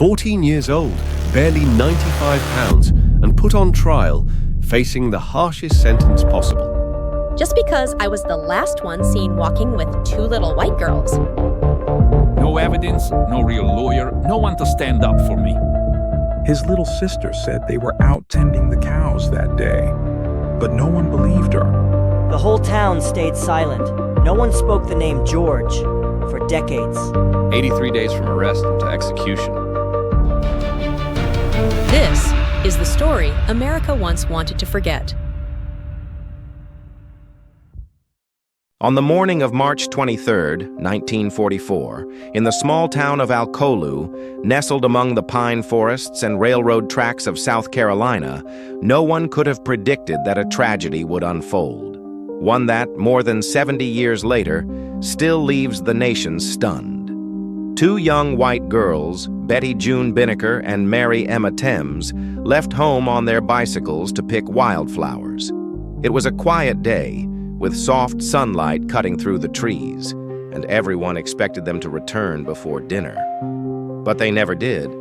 14 years old, barely 95 pounds, and put on trial, facing the harshest sentence possible. Just because I was the last one seen walking with two little white girls. No evidence, no real lawyer, no one to stand up for me. His little sister said they were out tending the cows that day, but no one believed her. The whole town stayed silent. No one spoke the name George for decades. 83 days from arrest to execution. This is the story America once wanted to forget. On the morning of March 23, 1944, in the small town of Alcolu, nestled among the pine forests and railroad tracks of South Carolina, no one could have predicted that a tragedy would unfold. One that, more than 70 years later, still leaves the nation stunned. Two young white girls, Betty June Binnicker and Mary Emma Thames, left home on their bicycles to pick wildflowers. It was a quiet day, with soft sunlight cutting through the trees, and everyone expected them to return before dinner. But they never did.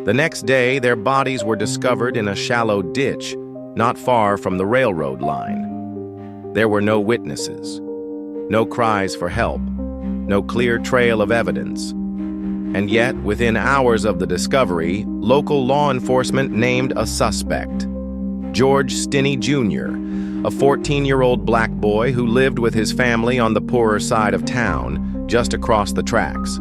The next day, their bodies were discovered in a shallow ditch, not far from the railroad line. There were no witnesses, no cries for help, no clear trail of evidence. And yet, within hours of the discovery, local law enforcement named a suspect, George Stinney Jr., a 14-year-old black boy who lived with his family on the poorer side of town, just across the tracks.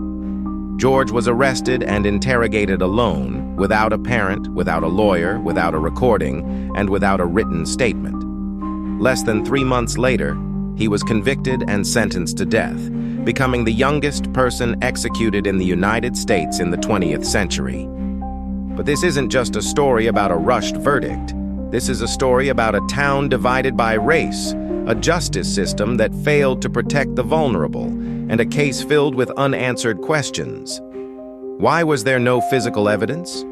George was arrested and interrogated alone, without a parent, without a lawyer, without a recording, and without a written statement. Less than 3 months later, he was convicted and sentenced to death, becoming the youngest person executed in the United States in the 20th century. But this isn't just a story about a rushed verdict. This is a story about a town divided by race, a justice system that failed to protect the vulnerable, and a case filled with unanswered questions. Why was there no physical evidence?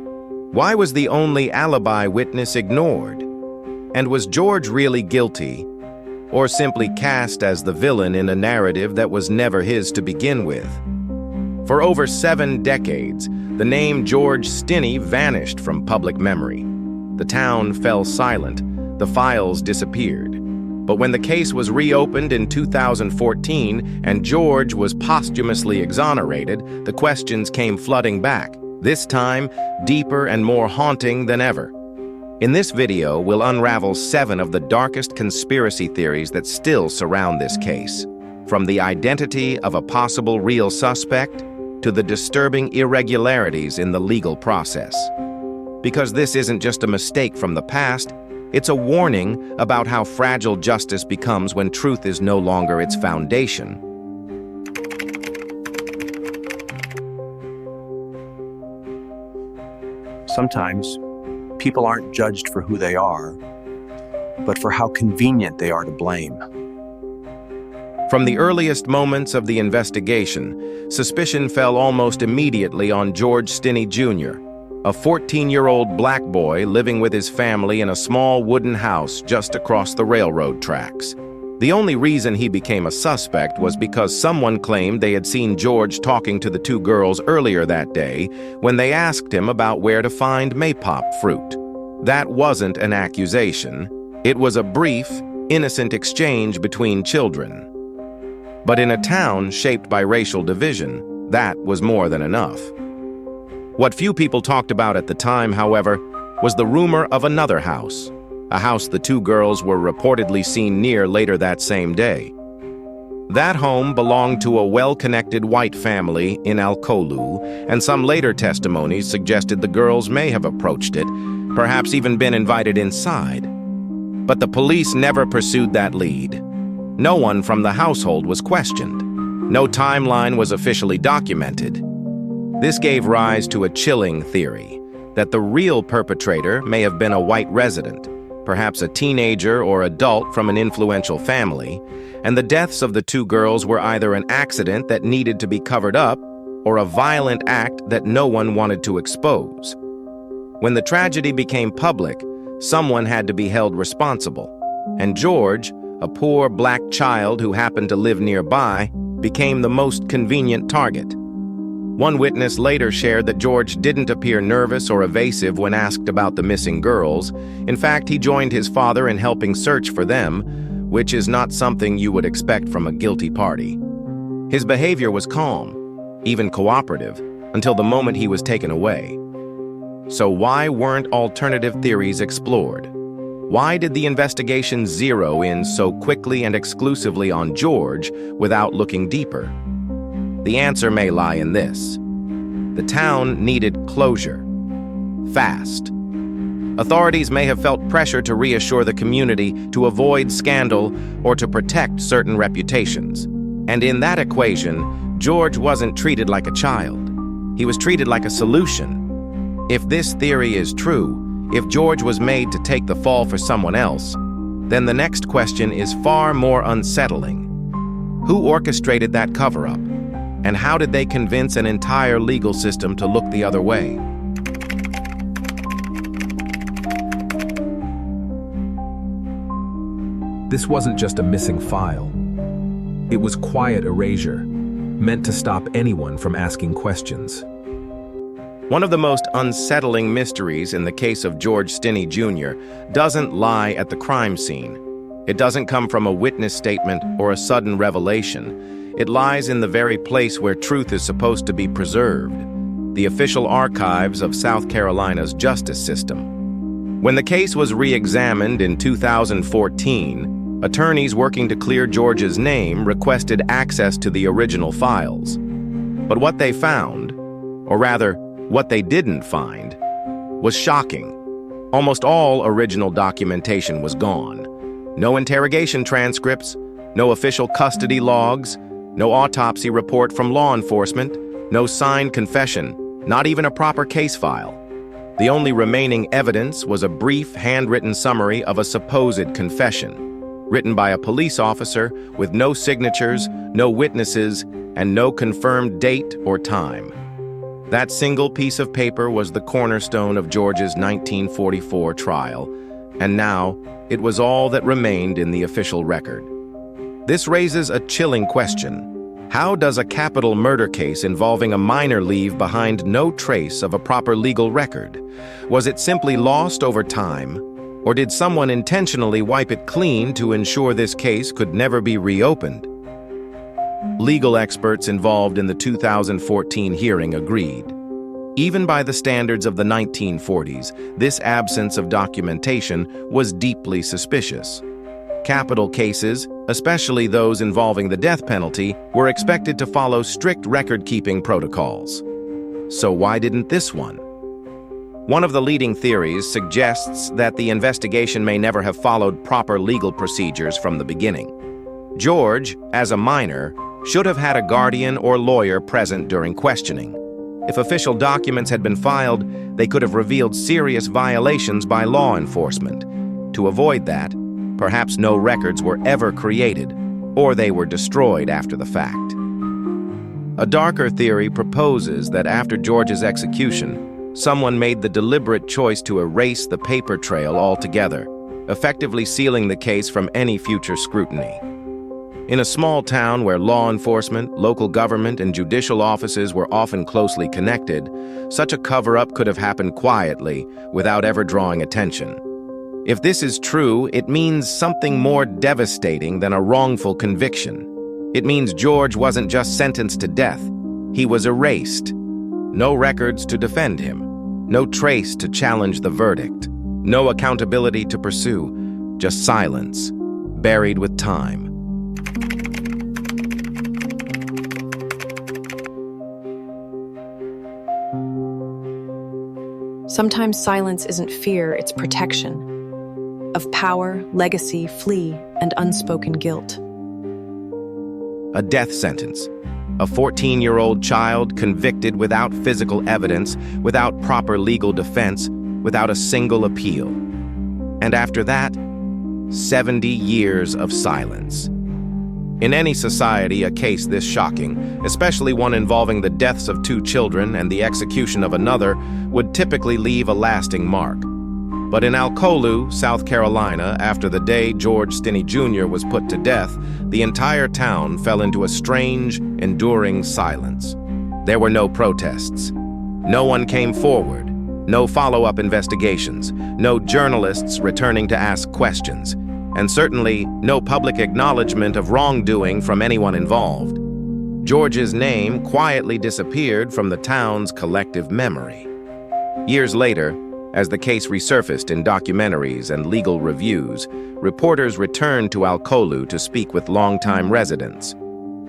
Why was the only alibi witness ignored? And was George really guilty, or simply cast as the villain in a narrative that was never his to begin with? For over 7 decades, the name George Stinney vanished from public memory. The town fell silent, the files disappeared. But when the case was reopened in 2014 and George was posthumously exonerated, the questions came flooding back, this time deeper and more haunting than ever. In this video, we'll unravel 7 of the darkest conspiracy theories that still surround this case, from the identity of a possible real suspect to the disturbing irregularities in the legal process. Because this isn't just a mistake from the past, it's a warning about how fragile justice becomes when truth is no longer its foundation. Sometimes, people aren't judged for who they are, but for how convenient they are to blame. From the earliest moments of the investigation, suspicion fell almost immediately on George Stinney Jr., a 14-year-old black boy living with his family in a small wooden house just across the railroad tracks. The only reason he became a suspect was because someone claimed they had seen George talking to the 2 girls earlier that day when they asked him about where to find maypop fruit. That wasn't an accusation. It was a brief, innocent exchange between children. But in a town shaped by racial division, that was more than enough. What few people talked about at the time, however, was the rumor of another house, a house the 2 girls were reportedly seen near later that same day. That home belonged to a well-connected white family in Alcolu, and some later testimonies suggested the girls may have approached it, perhaps even been invited inside. But the police never pursued that lead. No one from the household was questioned. No timeline was officially documented. This gave rise to a chilling theory that the real perpetrator may have been a white resident, perhaps a teenager or adult from an influential family, and the deaths of the 2 girls were either an accident that needed to be covered up or a violent act that no one wanted to expose. When the tragedy became public, someone had to be held responsible, and George, a poor black child who happened to live nearby, became the most convenient target. One witness later shared that George didn't appear nervous or evasive when asked about the missing girls. In fact, he joined his father in helping search for them, which is not something you would expect from a guilty party. His behavior was calm, even cooperative, until the moment he was taken away. So why weren't alternative theories explored? Why did the investigation zero in so quickly and exclusively on George without looking deeper? The answer may lie in this. The town needed closure. Fast. Authorities may have felt pressure to reassure the community, to avoid scandal, or to protect certain reputations. And in that equation, George wasn't treated like a child. He was treated like a solution. If this theory is true, if George was made to take the fall for someone else, then the next question is far more unsettling. Who orchestrated that cover-up? And how did they convince an entire legal system to look the other way? This wasn't just a missing file. It was quiet erasure, meant to stop anyone from asking questions. One of the most unsettling mysteries in the case of George Stinney Jr. doesn't lie at the crime scene. It doesn't come from a witness statement or a sudden revelation. It lies in the very place where truth is supposed to be preserved, the official archives of South Carolina's justice system. When the case was re-examined in 2014, attorneys working to clear George's name requested access to the original files. But what they found, or rather, what they didn't find, was shocking. Almost all original documentation was gone. No interrogation transcripts, no official custody logs, no autopsy report from law enforcement, no signed confession, not even a proper case file. The only remaining evidence was a brief, handwritten summary of a supposed confession, written by a police officer with no signatures, no witnesses, and no confirmed date or time. That single piece of paper was the cornerstone of George's 1944 trial, and now it was all that remained in the official record. This raises a chilling question. How does a capital murder case involving a minor leave behind no trace of a proper legal record? Was it simply lost over time, or did someone intentionally wipe it clean to ensure this case could never be reopened? Legal experts involved in the 2014 hearing agreed. Even by the standards of the 1940s, this absence of documentation was deeply suspicious. Capital cases, especially those involving the death penalty, were expected to follow strict record-keeping protocols. So why didn't this one? One of the leading theories suggests that the investigation may never have followed proper legal procedures from the beginning. George, as a minor, should have had a guardian or lawyer present during questioning. If official documents had been filed, they could have revealed serious violations by law enforcement. To avoid that, perhaps no records were ever created, or they were destroyed after the fact. A darker theory proposes that after George's execution, someone made the deliberate choice to erase the paper trail altogether, effectively sealing the case from any future scrutiny. In a small town where law enforcement, local government, and judicial offices were often closely connected, such a cover-up could have happened quietly without ever drawing attention. If this is true, it means something more devastating than a wrongful conviction. It means George wasn't just sentenced to death. He was erased. No records to defend him. No trace to challenge the verdict. No accountability to pursue. Just silence, buried with time. Sometimes silence isn't fear, it's protection. Of power, legacy, flee, and unspoken guilt. A death sentence. A 14-year-old child convicted without physical evidence, without proper legal defense, without a single appeal. And after that, 70 years of silence. In any society, a case this shocking, especially one involving the deaths of 2 children and the execution of another, would typically leave a lasting mark. But in Alcolu, South Carolina, after the day George Stinney Jr. was put to death, the entire town fell into a strange, enduring silence. There were no protests. No one came forward. No follow-up investigations. No journalists returning to ask questions. And certainly no public acknowledgement of wrongdoing from anyone involved. George's name quietly disappeared from the town's collective memory. Years later, as the case resurfaced in documentaries and legal reviews, reporters returned to Alcolu to speak with longtime residents,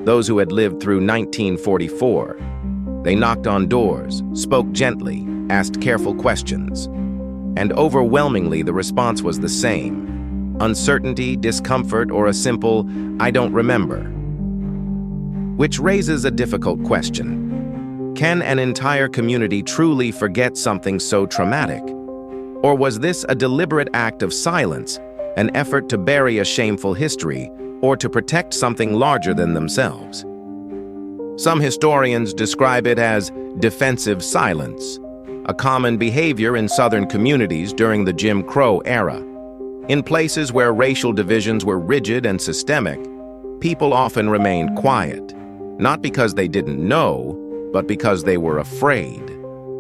those who had lived through 1944. They knocked on doors, spoke gently, asked careful questions. And overwhelmingly, the response was the same: uncertainty, discomfort, or a simple, "I don't remember." Which raises a difficult question. Can an entire community truly forget something so traumatic? Or was this a deliberate act of silence, an effort to bury a shameful history, or to protect something larger than themselves? Some historians describe it as defensive silence, a common behavior in Southern communities during the Jim Crow era. In places where racial divisions were rigid and systemic, people often remained quiet, not because they didn't know, but because they were afraid.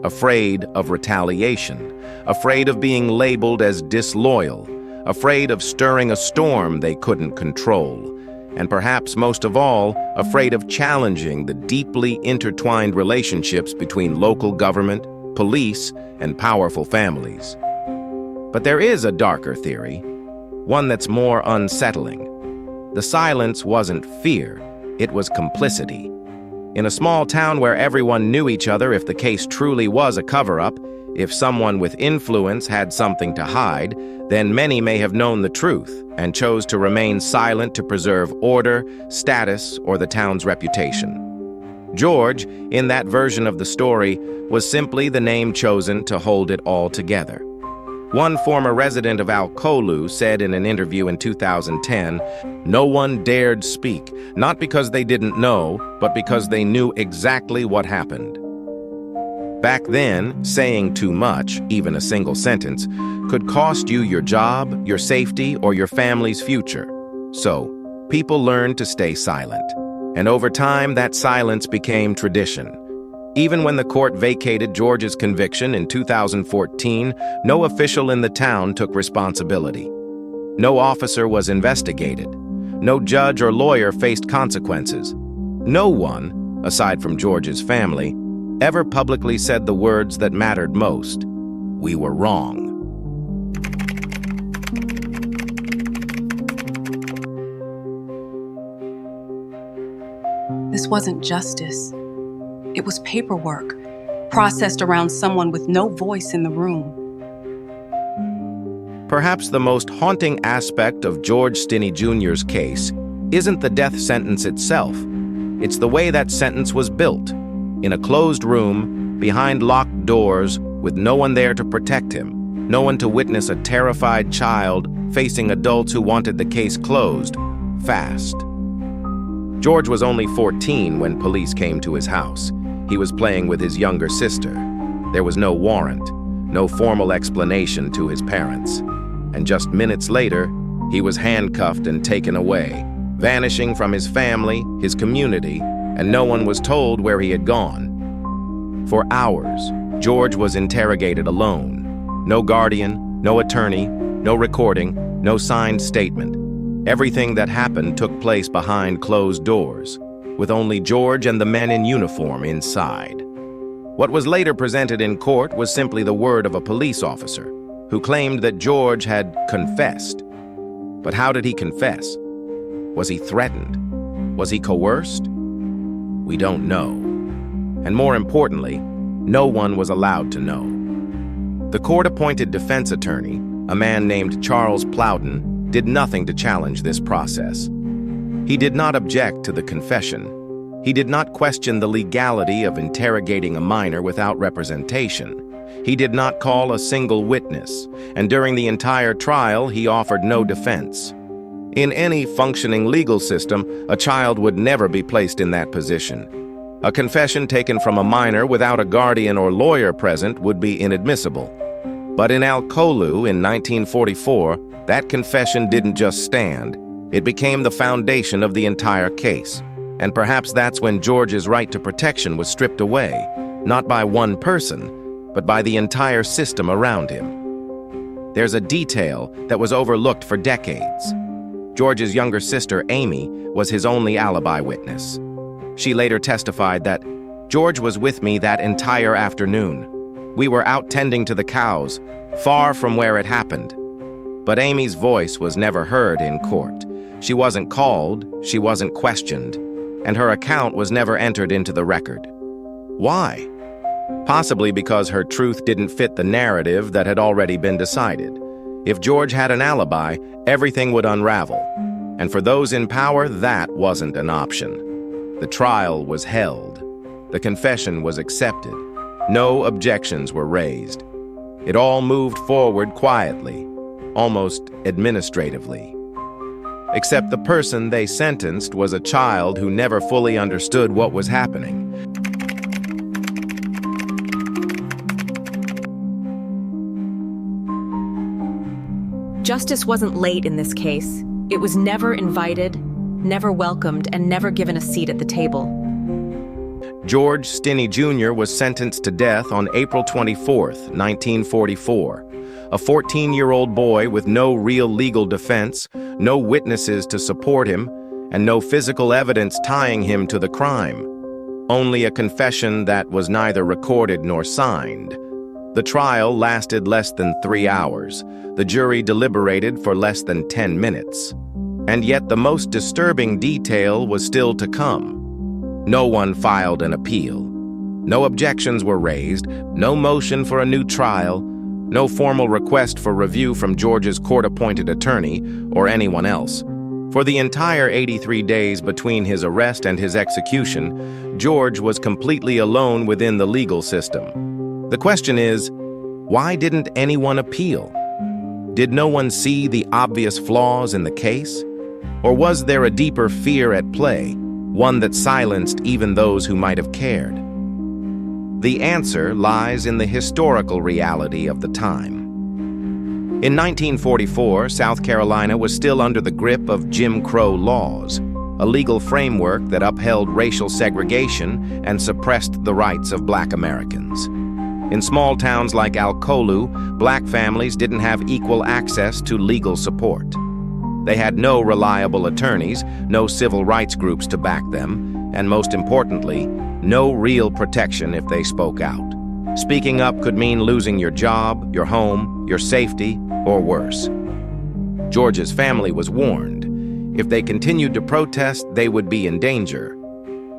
Afraid of retaliation, afraid of being labeled as disloyal, afraid of stirring a storm they couldn't control, and perhaps most of all, afraid of challenging the deeply intertwined relationships between local government, police, and powerful families. But there is a darker theory, one that's more unsettling. The silence wasn't fear, it was complicity. In a small town where everyone knew each other, if the case truly was a cover-up, if someone with influence had something to hide, then many may have known the truth and chose to remain silent to preserve order, status, or the town's reputation. George, in that version of the story, was simply the name chosen to hold it all together. One former resident of Alcolu said in an interview in 2010, "No one dared speak, not because they didn't know, but because they knew exactly what happened." Back then, saying too much, even a single sentence, could cost you your job, your safety, or your family's future. So, people learned to stay silent. And over time, that silence became tradition. Even when the court vacated George's conviction in 2014, no official in the town took responsibility. No officer was investigated. No judge or lawyer faced consequences. No one, aside from George's family, ever publicly said the words that mattered most: "We were wrong." This wasn't justice. It was paperwork, processed around someone with no voice in the room. Perhaps the most haunting aspect of George Stinney Jr.'s case isn't the death sentence itself. It's the way that sentence was built. In a closed room, behind locked doors, with no one there to protect him, no one to witness a terrified child facing adults who wanted the case closed, fast. George was only 14 when police came to his house. He was playing with his younger sister. There was no warrant, no formal explanation to his parents. And just minutes later, he was handcuffed and taken away, vanishing from his family, his community, and no one was told where he had gone. For hours, George was interrogated alone. No guardian, no attorney, no recording, no signed statement. Everything that happened took place behind closed doors, with only George and the men in uniform inside. What was later presented in court was simply the word of a police officer, who claimed that George had confessed. But how did he confess? Was he threatened? Was he coerced? We don't know. And more importantly, no one was allowed to know. The court-appointed defense attorney, a man named Charles Plowden, did nothing to challenge this process. He did not object to the confession. He did not question the legality of interrogating a minor without representation. He did not call a single witness, and during the entire trial, he offered no defense. In any functioning legal system, a child would never be placed in that position. A confession taken from a minor without a guardian or lawyer present would be inadmissible. But in Alcolu in 1944, that confession didn't just stand. It became the foundation of the entire case. And perhaps that's when George's right to protection was stripped away, not by one person, but by the entire system around him. There's a detail that was overlooked for decades. George's younger sister, Amy, was his only alibi witness. She later testified that George was with me that entire afternoon. We were out tending to the cows, far from where it happened. But Amy's voice was never heard in court. She wasn't called, she wasn't questioned, and her account was never entered into the record. Why? Possibly because her truth didn't fit the narrative that had already been decided. If George had an alibi, everything would unravel. And for those in power, that wasn't an option. The trial was held. The confession was accepted. No objections were raised. It all moved forward quietly, almost administratively. Except the person they sentenced was a child who never fully understood what was happening. Justice wasn't late in this case. It was never invited, never welcomed, and never given a seat at the table. George Stinney Jr. was sentenced to death on April 24, 1944. A 14-year-old boy with no real legal defense, no witnesses to support him, and no physical evidence tying him to the crime. Only a confession that was neither recorded nor signed. The trial lasted less than 3 hours. The jury deliberated for less than 10 minutes. And yet the most disturbing detail was still to come. No one filed an appeal. No objections were raised, no motion for a new trial, no formal request for review from George's court-appointed attorney or anyone else. For the entire 83 days between his arrest and his execution, George was completely alone within the legal system. The question is, why didn't anyone appeal? Did no one see the obvious flaws in the case? Or was there a deeper fear at play, one that silenced even those who might have cared? The answer lies in the historical reality of the time. In 1944, South Carolina was still under the grip of Jim Crow laws, a legal framework that upheld racial segregation and suppressed the rights of Black Americans. In small towns like Alcolu, Black families didn't have equal access to legal support. They had no reliable attorneys, no civil rights groups to back them, and most importantly, no real protection if they spoke out. Speaking up could mean losing your job, your home, your safety, or worse. George's family was warned. If they continued to protest, they would be in danger.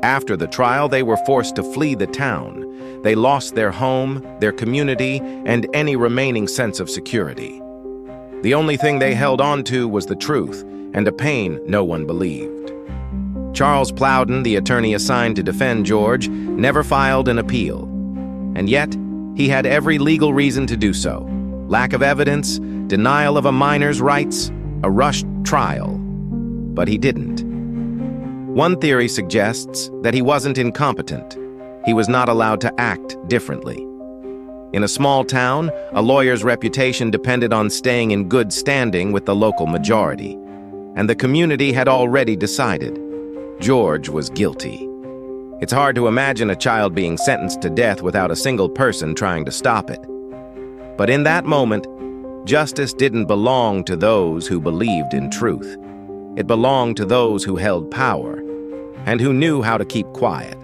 After the trial, they were forced to flee the town. They lost their home, their community, and any remaining sense of security. The only thing they held on to was the truth, and a pain no one believed. Charles Plowden, the attorney assigned to defend George, never filed an appeal. And yet, he had every legal reason to do so. Lack of evidence, denial of a minor's rights, a rushed trial. But he didn't. One theory suggests that he wasn't incompetent. He was not allowed to act differently. In a small town, a lawyer's reputation depended on staying in good standing with the local majority. And the community had already decided. George was guilty. It's hard to imagine a child being sentenced to death without a single person trying to stop it. But in that moment, justice didn't belong to those who believed in truth. It belonged to those who held power and who knew how to keep quiet.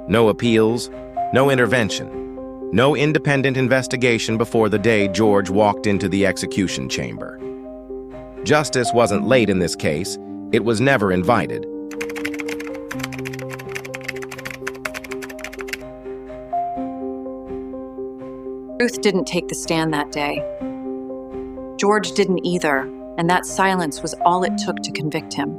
No appeals, no intervention, no independent investigation before the day George walked into the execution chamber. Justice wasn't late in this case. It was never invited. Truth didn't take the stand that day. George didn't either, and that silence was all it took to convict him.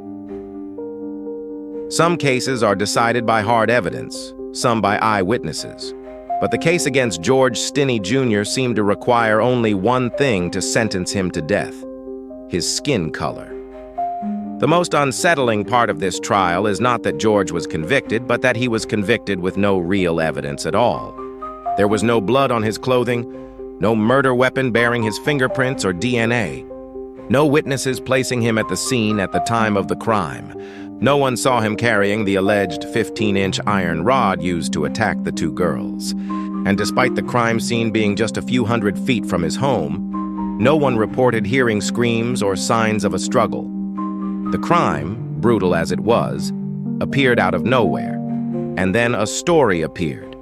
Some cases are decided by hard evidence, some by eyewitnesses. But the case against George Stinney Jr. seemed to require only one thing to sentence him to death: his skin color. The most unsettling part of this trial is not that George was convicted, but that he was convicted with no real evidence at all. There was no blood on his clothing, no murder weapon bearing his fingerprints or DNA, no witnesses placing him at the scene at the time of the crime. No one saw him carrying the alleged 15-inch iron rod used to attack the two girls. And despite the crime scene being just a few hundred feet from his home, no one reported hearing screams or signs of a struggle. The crime, brutal as it was, appeared out of nowhere. And then a story appeared,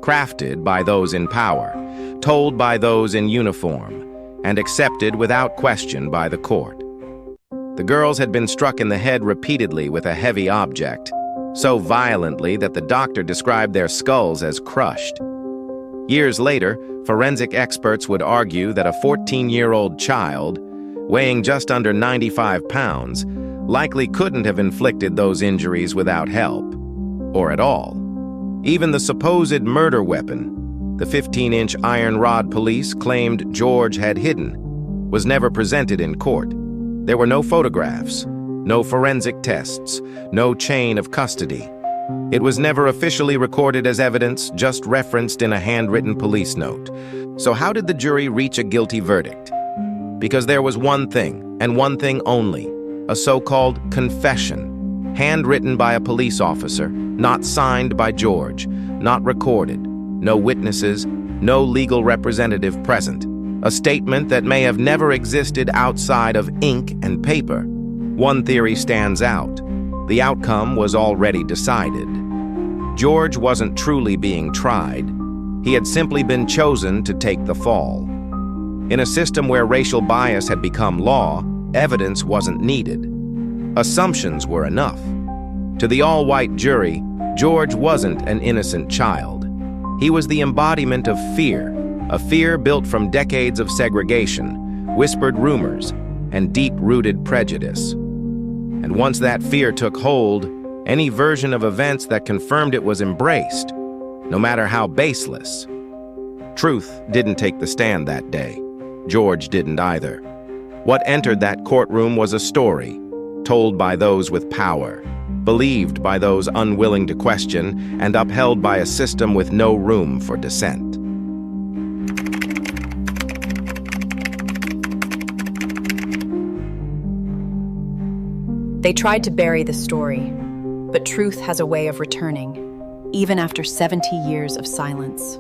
crafted by those in power, told by those in uniform, and accepted without question by the court. The girls had been struck in the head repeatedly with a heavy object, so violently that the doctor described their skulls as crushed. Years later, forensic experts would argue that a 14-year-old child, weighing just under 95 pounds, likely couldn't have inflicted those injuries without help, or at all. Even the supposed murder weapon, the 15-inch iron rod police claimed George had hidden, was never presented in court. There were no photographs, no forensic tests, no chain of custody. It was never officially recorded as evidence, just referenced in a handwritten police note. So how did the jury reach a guilty verdict? Because there was one thing, and one thing only, a so-called confession, handwritten by a police officer, not signed by George, not recorded, no witnesses, no legal representative present. A statement that may have never existed outside of ink and paper. One theory stands out. The outcome was already decided. George wasn't truly being tried. He had simply been chosen to take the fall. In a system where racial bias had become law, evidence wasn't needed. Assumptions were enough. To the all-white jury, George wasn't an innocent child. He was the embodiment of fear, a fear built from decades of segregation, whispered rumors, and deep-rooted prejudice. And once that fear took hold, any version of events that confirmed it was embraced, no matter how baseless. Truth didn't take the stand that day. George didn't either. What entered that courtroom was a story, told by those with power, believed by those unwilling to question, and upheld by a system with no room for dissent. They tried to bury the story, but truth has a way of returning, even after 70 years of silence.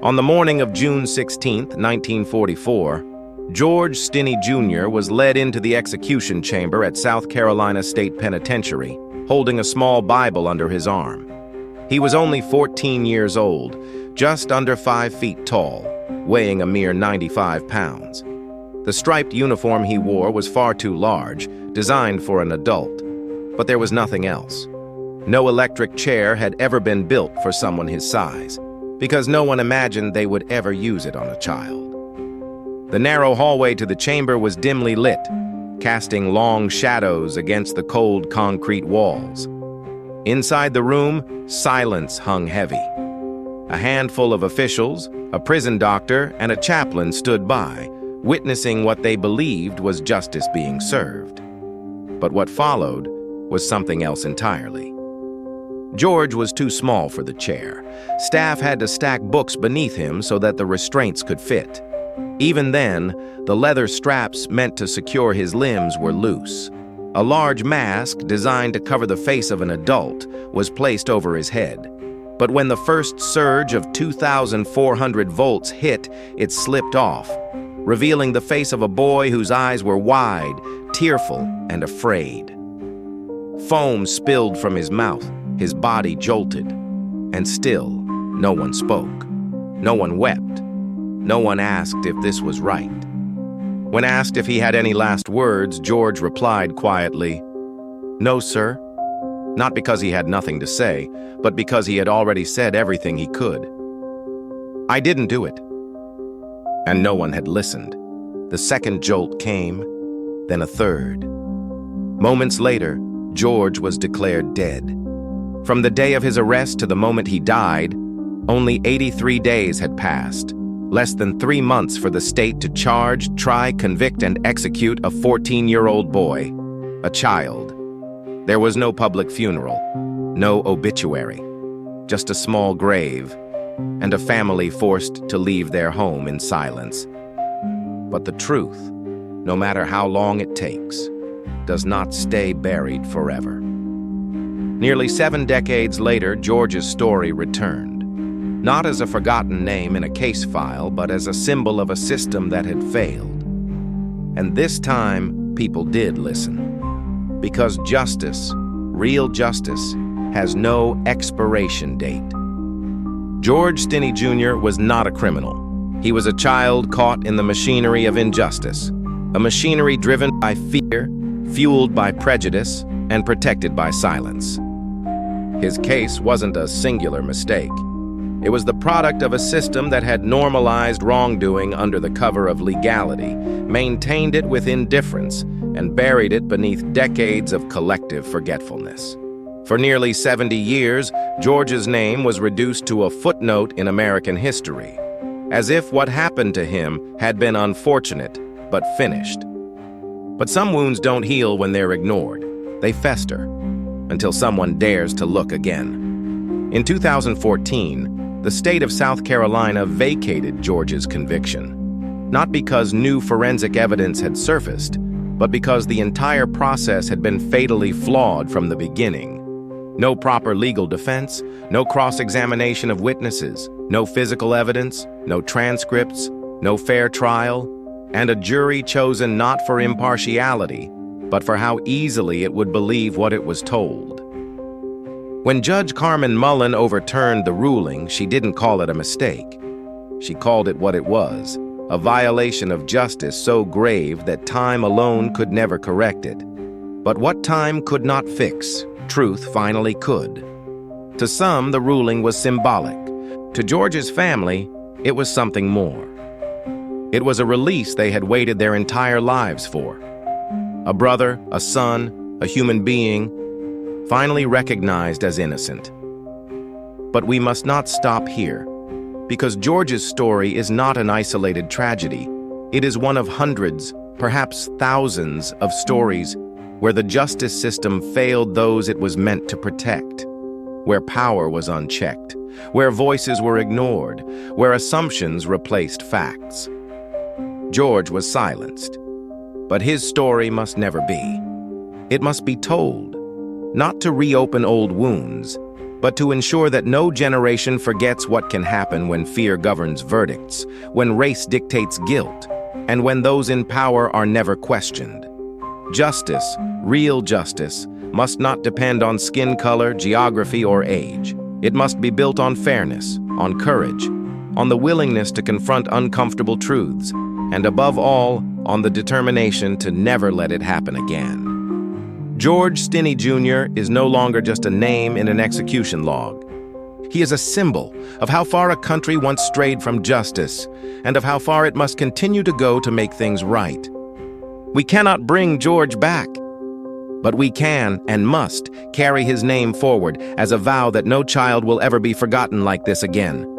On the morning of June 16, 1944, George Stinney Jr. was led into the execution chamber at South Carolina State Penitentiary, holding a small Bible under his arm. He was only 14 years old, just under 5 feet tall, weighing a mere 95 pounds. The striped uniform he wore was far too large, designed for an adult, but there was nothing else. No electric chair had ever been built for someone his size, because no one imagined they would ever use it on a child. The narrow hallway to the chamber was dimly lit, casting long shadows against the cold concrete walls. Inside the room, silence hung heavy. A handful of officials, a prison doctor, and a chaplain stood by, witnessing what they believed was justice being served. But what followed was something else entirely. George was too small for the chair. Staff had to stack books beneath him so that the restraints could fit. Even then, the leather straps meant to secure his limbs were loose. A large mask, designed to cover the face of an adult, was placed over his head. But when the first surge of 2,400 volts hit, it slipped off, revealing the face of a boy whose eyes were wide, tearful, and afraid. Foam spilled from his mouth, his body jolted, and still no one spoke. No one wept. No one asked if this was right. When asked if he had any last words, George replied quietly, "No, sir." Not because he had nothing to say, but because he had already said everything he could. "I didn't do it." And no one had listened. The second jolt came, then a third. Moments later, George was declared dead. From the day of his arrest to the moment he died, only 83 days had passed. Less than 3 months for the state to charge, try, convict, and execute a 14-year-old boy, a child. There was no public funeral, no obituary, just a small grave, and a family forced to leave their home in silence. But the truth, no matter how long it takes, does not stay buried forever. Nearly 7 decades later, George's story returned. Not as a forgotten name in a case file, but as a symbol of a system that had failed. And this time, people did listen. Because justice, real justice, has no expiration date. George Stinney Jr. was not a criminal. He was a child caught in the machinery of injustice, a machinery driven by fear, fueled by prejudice, and protected by silence. His case wasn't a singular mistake. It was the product of a system that had normalized wrongdoing under the cover of legality, maintained it with indifference, and buried it beneath decades of collective forgetfulness. For nearly 70 years, George's name was reduced to a footnote in American history, as if what happened to him had been unfortunate, but finished. But some wounds don't heal when they're ignored. They fester, until someone dares to look again. In 2014, the state of South Carolina vacated George's conviction, not because new forensic evidence had surfaced, but because the entire process had been fatally flawed from the beginning. No proper legal defense, no cross-examination of witnesses, no physical evidence, no transcripts, no fair trial, and a jury chosen not for impartiality, but for how easily it would believe what it was told. When Judge Carmen Mullen overturned the ruling, she didn't call it a mistake. She called it what it was, a violation of justice so grave that time alone could never correct it. But what time could not fix, truth finally could. To some, the ruling was symbolic. To George's family, it was something more. It was a release they had waited their entire lives for. A brother, a son, a human being, finally recognized as innocent. But we must not stop here, because George's story is not an isolated tragedy. It is one of hundreds, perhaps thousands, of stories where the justice system failed those it was meant to protect, where power was unchecked, where voices were ignored, where assumptions replaced facts. George was silenced, but his story must never be. It must be told, not to reopen old wounds, but to ensure that no generation forgets what can happen when fear governs verdicts, when race dictates guilt, and when those in power are never questioned. Justice, real justice, must not depend on skin color, geography, or age. It must be built on fairness, on courage, on the willingness to confront uncomfortable truths, and above all, on the determination to never let it happen again. George Stinney Jr. is no longer just a name in an execution log. He is a symbol of how far a country once strayed from justice, and of how far it must continue to go to make things right. We cannot bring George back, but we can and must carry his name forward as a vow that no child will ever be forgotten like this again.